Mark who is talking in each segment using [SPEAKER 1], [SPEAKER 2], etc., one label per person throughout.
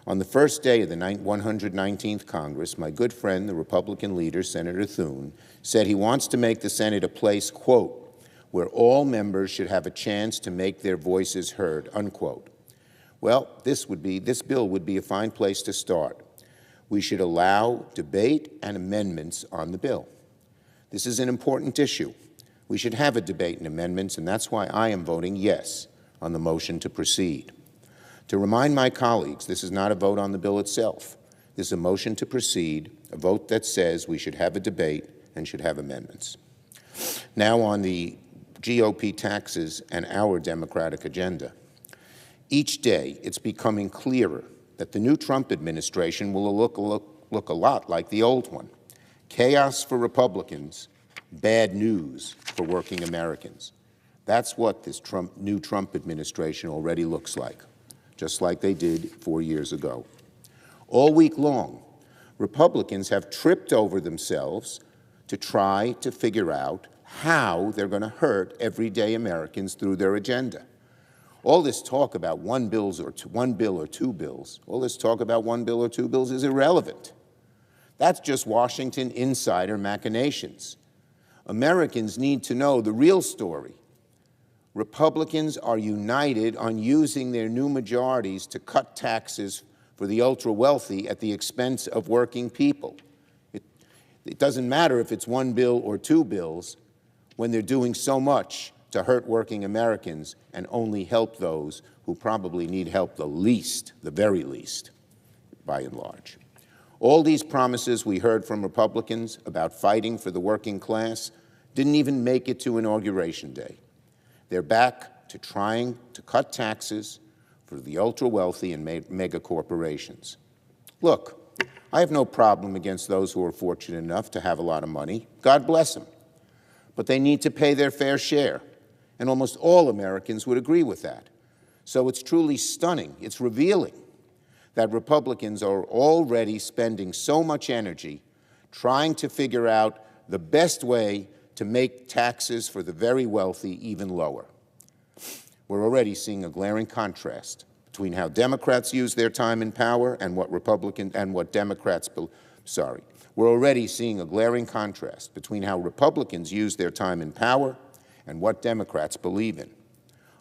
[SPEAKER 1] On the first day of the 119th Congress, my good friend, the Republican leader, Senator Thune, said he wants to make the Senate a place, quote, where all members should have a chance to make their voices heard, unquote. Well, this bill would be a fine place to start. We should allow debate and amendments on the bill. This is an important issue. We should have a debate and amendments, and that's why I am voting yes on the motion to proceed. To remind my colleagues, this is not a vote on the bill itself. This is a motion to proceed, a vote that says we should have a debate and should have amendments. Now on the GOP taxes and our Democratic agenda. Each day, it's becoming clearer that the new Trump administration will look a lot like the old one. Chaos for Republicans, bad news for working Americans. That's what this new Trump administration already looks like, just like they did 4 years ago. All week long, Republicans have tripped over themselves to try to figure out how they're going to hurt everyday Americans through their agenda. All this talk about one bill or two bills, all this talk about one bill or two bills is irrelevant. That's just Washington insider machinations. Americans need to know the real story. Republicans are united on using their new majorities to cut taxes for the ultra-wealthy at the expense of working people. It doesn't matter if it's one bill or two bills when they're doing so much to hurt working Americans and only help those who probably need help the least, the very least, by and large. All these promises we heard from Republicans about fighting for the working class didn't even make it to Inauguration Day. They're back to trying to cut taxes for the ultra-wealthy and mega corporations. Look, I have no problem against those who are fortunate enough to have a lot of money. God bless them. But they need to pay their fair share, and almost all Americans would agree with that. So it's truly stunning, it's revealing, that Republicans are already spending so much energy trying to figure out the best way to make taxes for the very wealthy even lower. We're already seeing a glaring contrast between how Democrats use their time in power and what Democrats. We're already seeing a glaring contrast between how Republicans use their time in power and what Democrats believe in.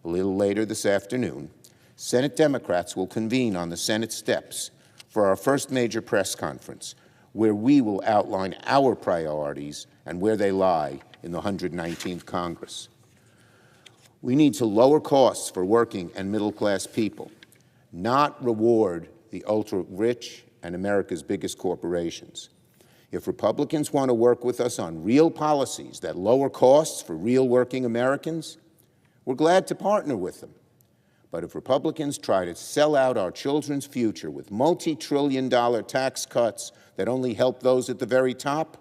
[SPEAKER 1] A little later this afternoon, Senate Democrats will convene on the Senate steps for our first major press conference, where we will outline our priorities and where they lie in the 119th Congress. We need to lower costs for working and middle-class people, not reward the ultra-rich and America's biggest corporations. If Republicans want to work with us on real policies that lower costs for real working Americans, we're glad to partner with them. But if Republicans try to sell out our children's future with multi-trillion-dollar tax cuts that only help those at the very top,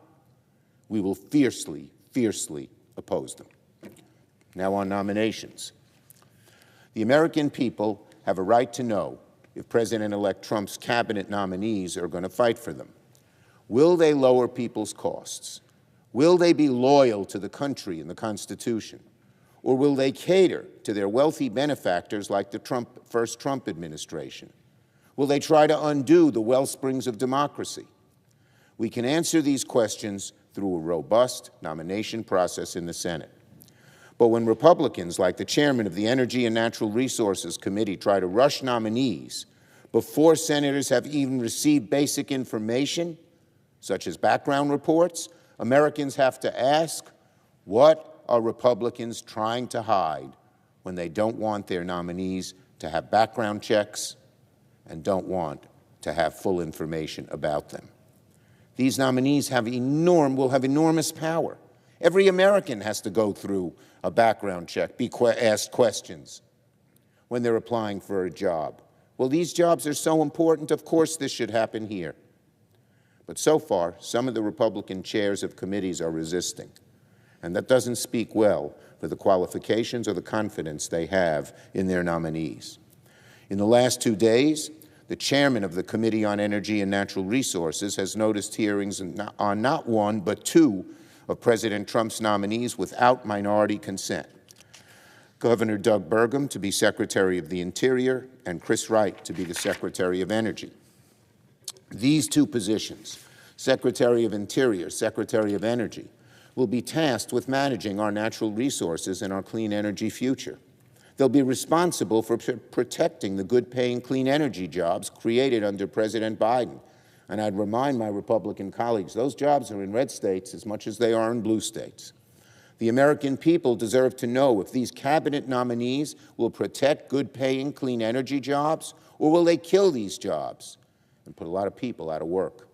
[SPEAKER 1] we will fiercely, fiercely oppose them. Now on nominations. The American people have a right to know if President-elect Trump's cabinet nominees are going to fight for them. Will they lower people's costs? Will they be loyal to the country and the Constitution? Or will they cater to their wealthy benefactors like the first Trump administration? Will they try to undo the wellsprings of democracy? We can answer these questions through a robust nomination process in the Senate. But when Republicans, like the chairman of the Energy and Natural Resources Committee, try to rush nominees before senators have even received basic information, such as background reports, Americans have to ask, what are Republicans trying to hide when they don't want their nominees to have background checks and don't want to have full information about them? These nominees will have enormous power. Every American has to go through a background check, be asked questions when they're applying for a job. Well, these jobs are so important, of course this should happen here. But so far, some of the Republican chairs of committees are resisting, and that doesn't speak well for the qualifications or the confidence they have in their nominees. In the last 2 days, the chairman of the Committee on Energy and Natural Resources has noticed hearings on not one, but two of President Trump's nominees without minority consent. Governor Doug Burgum to be Secretary of the Interior, and Chris Wright to be the Secretary of Energy. These two positions, Secretary of Interior, Secretary of Energy, will be tasked with managing our natural resources and our clean energy future. They'll be responsible for protecting the good-paying clean energy jobs created under President Biden. And I'd remind my Republican colleagues, those jobs are in red states as much as they are in blue states. The American people deserve to know if these cabinet nominees will protect good-paying clean energy jobs, or will they kill these jobs and put a lot of people out of work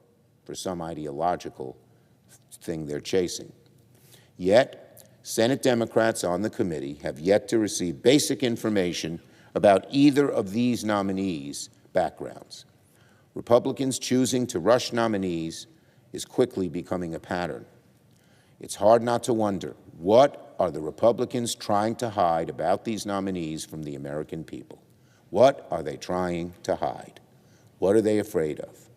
[SPEAKER 1] for some ideological thing they're chasing. Yet, Senate Democrats on the committee have yet to receive basic information about either of these nominees' backgrounds. Republicans choosing to rush nominees is quickly becoming a pattern. It's hard not to wonder, what are the Republicans trying to hide about these nominees from the American people? What are they trying to hide? What are they afraid of?